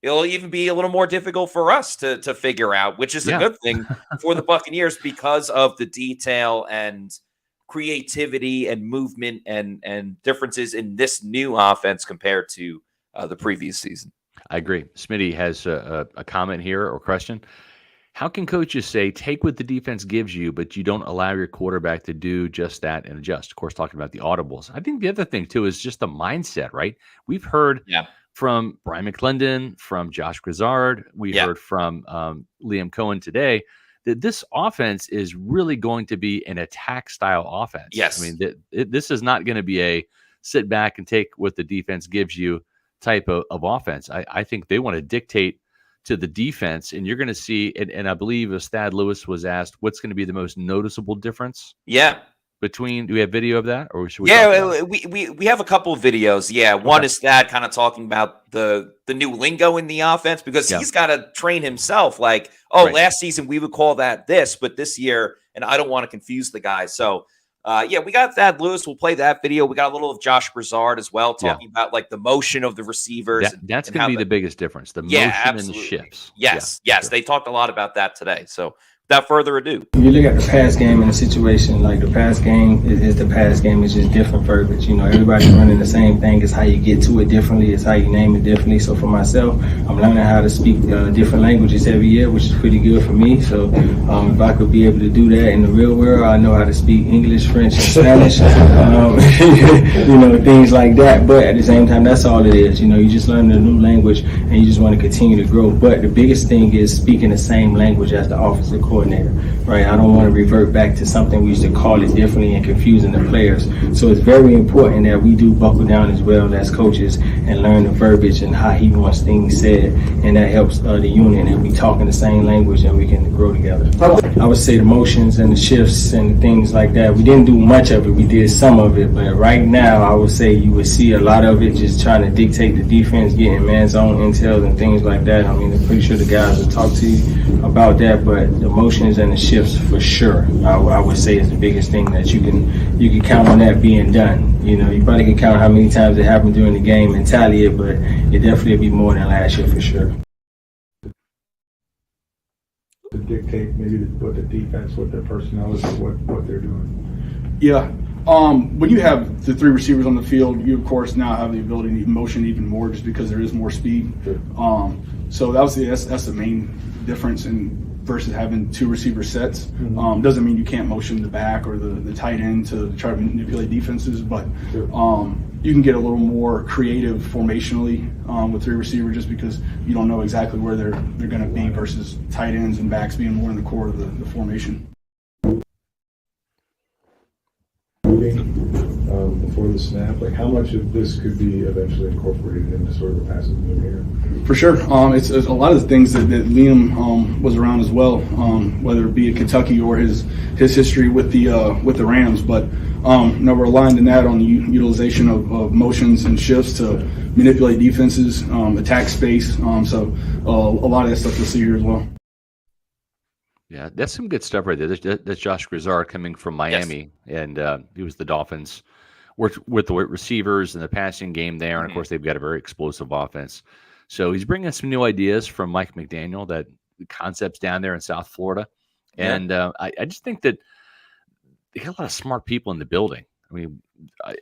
it'll even be a little more difficult for us to figure out, which is a good thing for the Buccaneers because of the detail and creativity and movement and differences in this new offense compared to the previous season. I agree. Smitty has a comment here or question. How can coaches say, take what the defense gives you, but you don't allow your quarterback to do just that and adjust? Of course, talking about the audibles. I think the other thing, too, is just the mindset, right? We've heard from Brian McClendon, from Josh Grizzard, we heard from Liam Cohen today, that this offense is really going to be an attack-style offense. Yes. I mean, this is not going to be a sit back and take what the defense gives you type of offense. I think they want to dictate to the defense, and you're going to see, and I believe Thad Lewis was asked, what's going to be the most noticeable difference? Between, do we have video of that, or should we? Yeah, we have a couple of videos. Yeah, one is Thad kind of talking about the new lingo in the offense, because he's got to train himself. Like, last season we would call that this, but this year, and I don't want to confuse the guys. So, we got Thad Lewis. We'll play that video. We got a little of Josh Grizzard as well, talking about like the motion of the receivers. That's going to be the biggest difference. The motion and the shifts. Yes. They talked a lot about that today. So, without further ado, you look at the pass game in a situation like the pass game is the pass game. It's just different verbiage. Everybody's running the same thing. It's how you get to it differently. It's how you name it differently. So for myself, I'm learning how to speak different languages every year, which is pretty good for me. So if I could be able to do that in the real world, I know how to speak English, French, and Spanish, things like that. But at the same time, that's all it is. You just learn a new language and you just want to continue to grow. But the biggest thing is speaking the same language as the offensive coordinator, right? I don't want to revert back to something we used to call it differently and confusing the players. So it's very important that we do buckle down as well as coaches and learn the verbiage and how he wants things said, and that helps the unit, and we talk in the same language and we can grow together. I would say the motions and the shifts and things like that. We didn't do much of it. We did some of it, but right now I would say you would see a lot of it just trying to dictate the defense, getting man zone intel and things like that. I mean, I'm pretty sure the guys will talk to you about that, but the motions and the shifts for sure, I would say is the biggest thing that you can count on that being done. You know, you probably can count how many times it happened during the game and tally it, but it definitely will be more than last year for sure. To dictate maybe what the defense, what their personnel is, what they're doing. Yeah. When you have the 3 receivers on the field, you of course now have the ability to motion even more just because there is more speed. Sure. So that's the main difference versus having 2 receiver sets. Mm-hmm. Doesn't mean you can't motion the back or the tight end to try to manipulate defenses, but Sure. You can get a little more creative formationally with 3 receivers just because you don't know exactly where they're going to be versus tight ends and backs being more in the core of the formation. Before the snap, like how much of this could be eventually incorporated into sort of the passing game here? For sure. It's a lot of the things that Liam was around as well, whether it be at Kentucky or his history with the Rams. But we're aligned in that on the utilization of motions and shifts to manipulate defenses, attack space. So a lot of that stuff you'll see here as well. Yeah, that's some good stuff right there. That's Josh Grizzard coming from Miami, and he was the Dolphins. Worked with the receivers and the passing game there, and of course they've got a very explosive offense. So he's bringing some new ideas from Mike McDaniel, that concepts down there in South Florida, and I just think that they got a lot of smart people in the building. I mean,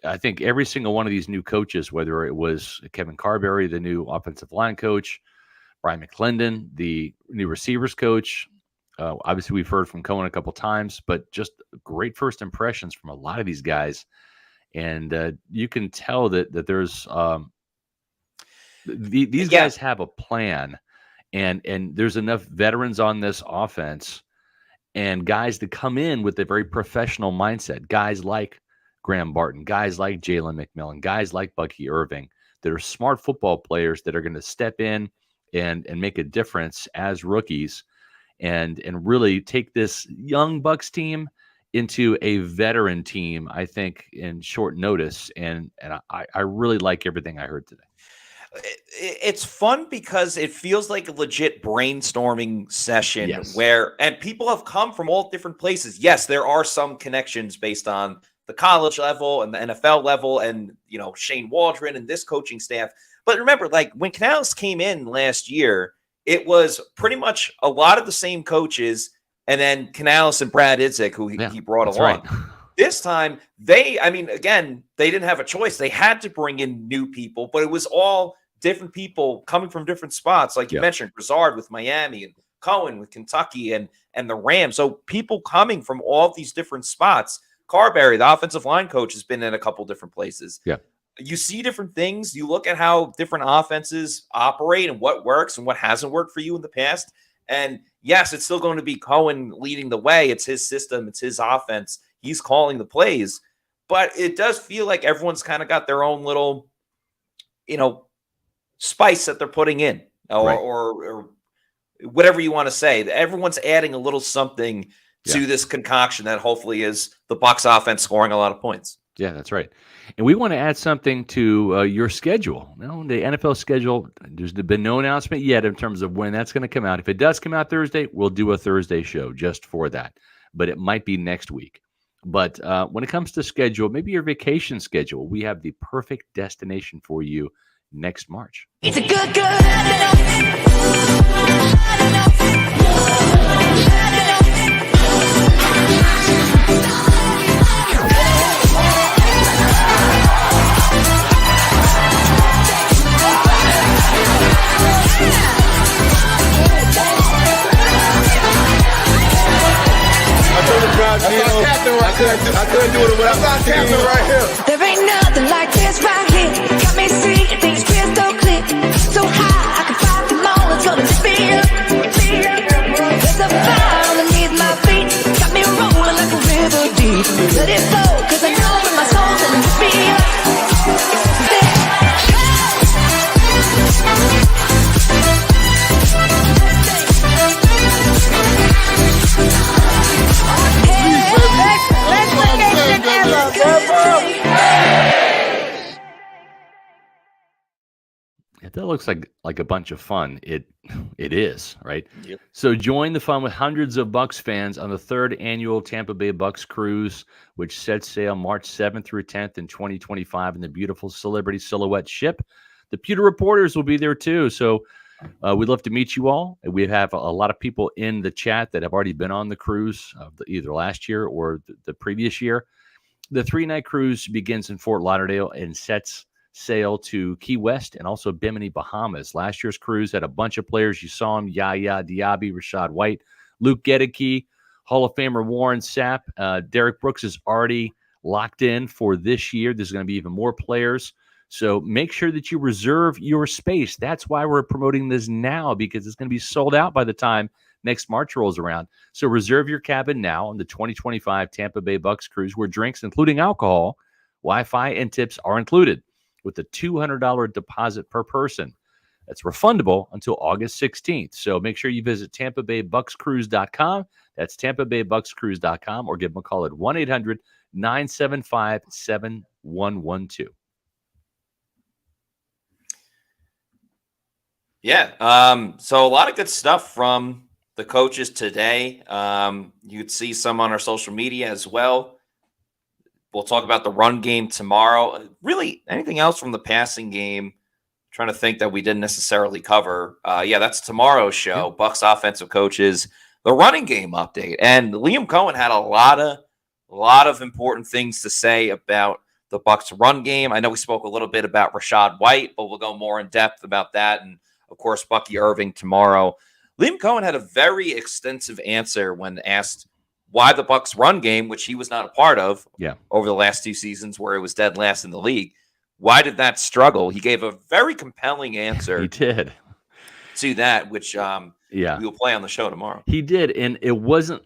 I think every single one of these new coaches, whether it was Kevin Carberry, the new offensive line coach, Brian McClendon, the new receivers coach. Obviously, we've heard from Cohen a couple times, but just great first impressions from a lot of these guys. And you can tell that there's these guys have a plan, and there's enough veterans on this offense and guys to come in with a very professional mindset. Guys like Graham Barton, guys like Jalen McMillan, guys like Bucky Irving that are smart football players that are going to step in and make a difference as rookies. And really take this young Bucs team into a veteran team, I think, in short notice. And I really like everything I heard today. It's fun because it feels like a legit brainstorming session and people have come from all different places. Yes, there are some connections based on the college level and the NFL level and, Shane Waldron and this coaching staff. But remember, like when Canales came in last year, it was pretty much a lot of the same coaches, and then Canales and Brad Idzik, who he brought along. Right. This time, they didn't have a choice. They had to bring in new people, but it was all different people coming from different spots. Like you mentioned, Grizzard with Miami and Cohen with Kentucky and the Rams. So people coming from all these different spots. Carberry, the offensive line coach, has been in a couple different places. Yeah. You see different things. You look at how different offenses operate and what works and what hasn't worked for you in the past. And yes, it's still going to be Cohen leading the way. It's his system. It's his offense. He's calling the plays. But it does feel like everyone's kind of got their own little, spice that they're putting in or whatever you want to say. Everyone's adding a little something to this concoction that hopefully is the Bucs offense scoring a lot of points. Yeah, that's right. And we want to add something to your schedule. The NFL schedule, there's been no announcement yet in terms of when that's going to come out. If it does come out Thursday, we'll do a Thursday show just for that. But it might be next week. But when it comes to schedule, maybe your vacation schedule, we have the perfect destination for you next March. It's a good. I couldn't do it without Captain right here. There ain't nothing like this right here. Got me seeing things crystal clear. So high, I can fight them all. It's gonna just be up. There's a fire underneath my feet. Got me rolling like a river deep. Let it flow, cause I know in my soul's gonna just be up. If that looks like a bunch of fun, it is, right? Yep. So join the fun with hundreds of Bucs fans on the 3rd annual Tampa Bay Bucs cruise, which sets sail March 7th through 10th in 2025 in the beautiful Celebrity Silhouette ship. The Pewter Reporters will be there too. So we'd love to meet you all. We have a lot of people in the chat that have already been on the cruise either last year or the previous year. The 3-night cruise begins in Fort Lauderdale and sets sail to Key West and also Bimini, Bahamas. Last year's cruise had a bunch of players. You saw them: Yaya Diaby, Rachaad White, Luke Gedeke, Hall of Famer Warren Sapp. Derek Brooks is already locked in for this year. There's going to be even more players. So make sure that you reserve your space. That's why we're promoting this now, because it's going to be sold out by the time next March rolls around. So reserve your cabin now on the 2025 Tampa Bay Bucs cruise, where drinks, including alcohol, Wi-Fi, and tips are included, with a $200 deposit per person. That's refundable until August 16th. So make sure you visit TampaBayBucsCruise.com. That's TampaBayBucsCruise.com, or give them a call at 1-800-975-7112. Yeah. So a lot of good stuff from the coaches today. You'd see some on our social media as well. We'll talk about the run game tomorrow. Really, anything else from the passing game? Trying to think that we didn't necessarily cover. Yeah, that's tomorrow's show. Bucs offensive coaches, the running game update, and Liam Cohen had a lot of important things to say about the Bucs run game. I know we spoke a little bit about Rachaad White, but we'll go more in depth about that, and of course Bucky Irving tomorrow. Liam Cohen had a very extensive answer when asked why the Bucs run game, which he was not a part of over the last 2 seasons where it was dead last in the league. Why did that struggle? He gave a very compelling answer. He did. To that, which we will play on the show tomorrow. He did, and it wasn't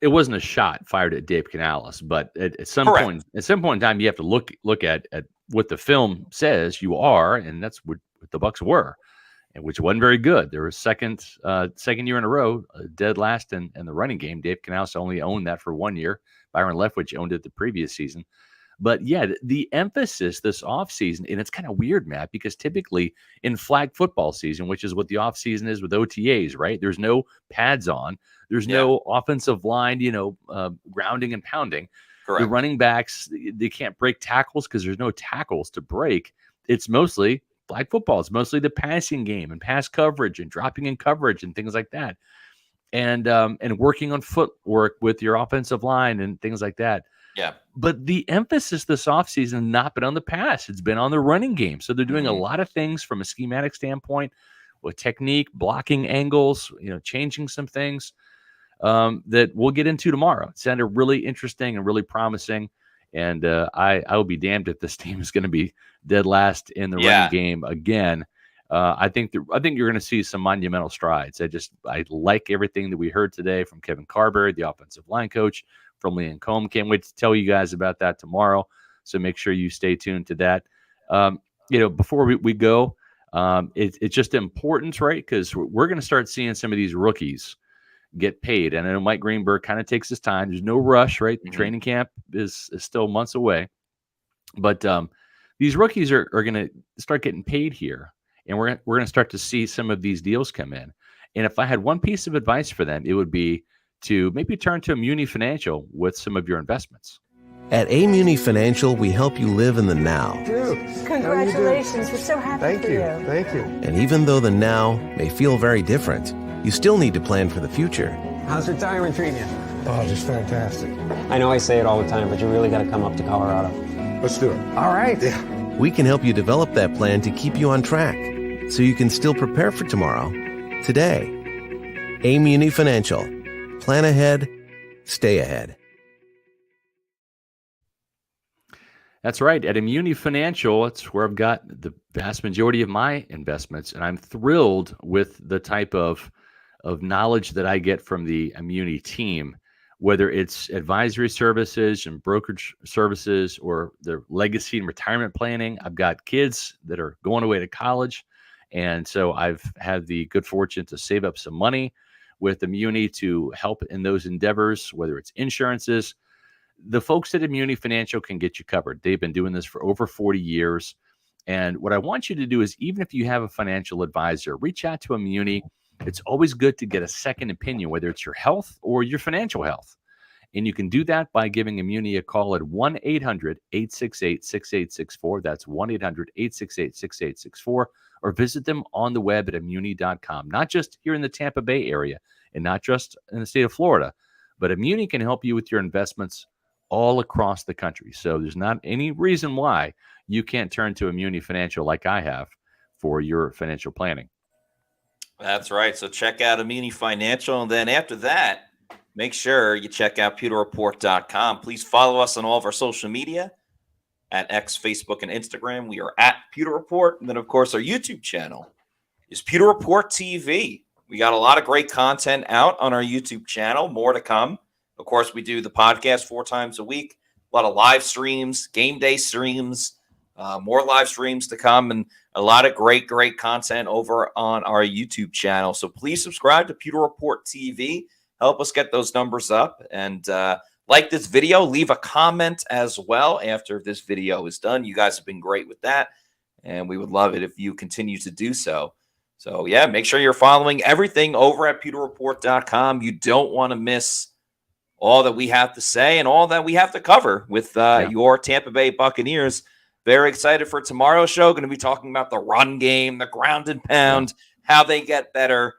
it wasn't a shot fired at Dave Canales, but at some point in time, you have to look at what the film says you are, and that's what the Bucs were, and which wasn't very good. There was second year in a row dead last in the running game. Dave Canales only owned that for 1 year. Byron Leftwich owned it the previous season. But yeah, the emphasis this offseason, and it's kind of weird, Matt, because typically in flag football season, which is what the offseason is with OTAs, right? There's no pads on. There's no offensive line, grounding and pounding. Correct. The running backs, they can't break tackles because there's no tackles to break. It's mostly flag football. It's mostly the passing game and pass coverage and dropping in coverage and things like that. And working on footwork with your offensive line and things like that. Yeah. But the emphasis this offseason has not been on the pass. It's been on the running game. So they're doing a lot of things from a schematic standpoint with technique, blocking angles, changing some things that we'll get into tomorrow. It sounded really interesting and really promising. And I will be damned if this team is going to be dead last in the running game again. I think you're going to see some monumental strides. I like everything that we heard today from Kevin Carberry, the offensive line coach, from Liam Cohen. Can't wait to tell you guys about that tomorrow. So make sure you stay tuned to that. Before we go, it's just important, right? Because we're going to start seeing some of these rookies get paid. And I know Mike Greenberg kind of takes his time. There's no rush, right? The training camp is still months away. But these rookies are going to start getting paid here. And we're going to start to see some of these deals come in. And if I had one piece of advice for them, it would be to maybe turn to Muni Financial with some of your investments. At Muni Financial, we help you live in the now. Congratulations. We're so happy for you. Thank you. And even though the now may feel very different, you still need to plan for the future. How's retirement treating you? Oh, just fantastic. I know I say it all the time, but you really got to come up to Colorado. Let's do it. All right. Yeah. We can help you develop that plan to keep you on track so you can still prepare for tomorrow, today. Muni Financial. Plan ahead, stay ahead. That's right. At Muni Financial, it's where I've got the vast majority of my investments, and I'm thrilled with the type of knowledge that I get from the Muni team, whether it's advisory services and brokerage services or their legacy and retirement planning. I've got kids that are going away to college, and so I've had the good fortune to save up some money with Muni to help in those endeavors, whether it's insurances. The folks at Muni Financial can get you covered. They've been doing this for over 40 years. And what I want you to do is, even if you have a financial advisor, reach out to a Muni. It's always good to get a second opinion, whether it's your health or your financial health. And you can do that by giving Muni a call at 1-800-868-6864. That's 1-800-868-6864. Or visit them on the web at Muni.com. Not just here in the Tampa Bay area and not just in the state of Florida, but Muni can help you with your investments all across the country. So there's not any reason why you can't turn to Muni Financial like I have for your financial planning. That's right. So check out Muni Financial. And then after that, make sure you check out pewterreport.com. Please follow us on all of our social media at X, Facebook, and Instagram. We are at Pewter Report. And then, of course, our YouTube channel is Pewter Report TV. We got a lot of great content out on our YouTube channel. More to come. Of course, we do the podcast 4 times a week. A lot of live streams, game day streams, more live streams to come, and a lot of great content over on our YouTube channel. So please subscribe to Pewter Report TV. Help us get those numbers up. And like this video, leave a comment as well after this video is done. You guys have been great with that, and we would love it if you continue to do so. So, yeah, make sure you're following everything over at pewterreport.com. You don't want to miss all that we have to say and all that we have to cover with your Tampa Bay Buccaneers. Very excited for tomorrow's show. Going to be talking about the run game, the ground and pound, how they get better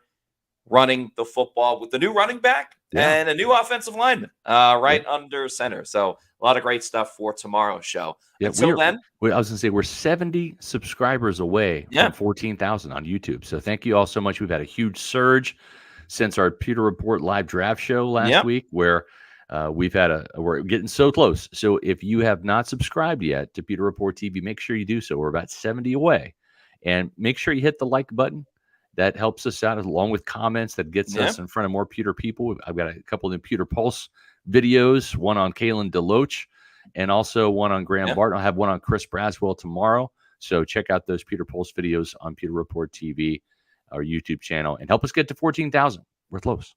running the football with the new running back and a new offensive lineman under center. So a lot of great stuff for tomorrow's show. Yeah, Until then, I was going to say we're 70 subscribers away from 14,000 on YouTube. So thank you all so much. We've had a huge surge since our Pewter Report live draft show last week, where we're getting so close. So if you have not subscribed yet to Pewter Report TV, make sure you do so. We're about 70 away, and make sure you hit the like button. That helps us out, along with comments. That gets us in front of more Pewter people. I've got a couple of Pewter Pulse videos, one on Kalen DeLoach and also one on Graham Barton. I'll have one on Chris Braswell tomorrow. So check out those Pewter Pulse videos on Pewter Report TV, our YouTube channel, and help us get to 14,000. We're close.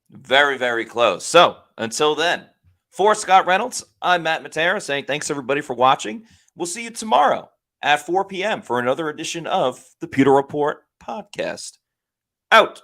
Very, very close. So until then, for Scott Reynolds, I'm Matt Matera saying thanks everybody for watching. We'll see you tomorrow at 4 p.m. for another edition of the Pewter Report podcast. Out.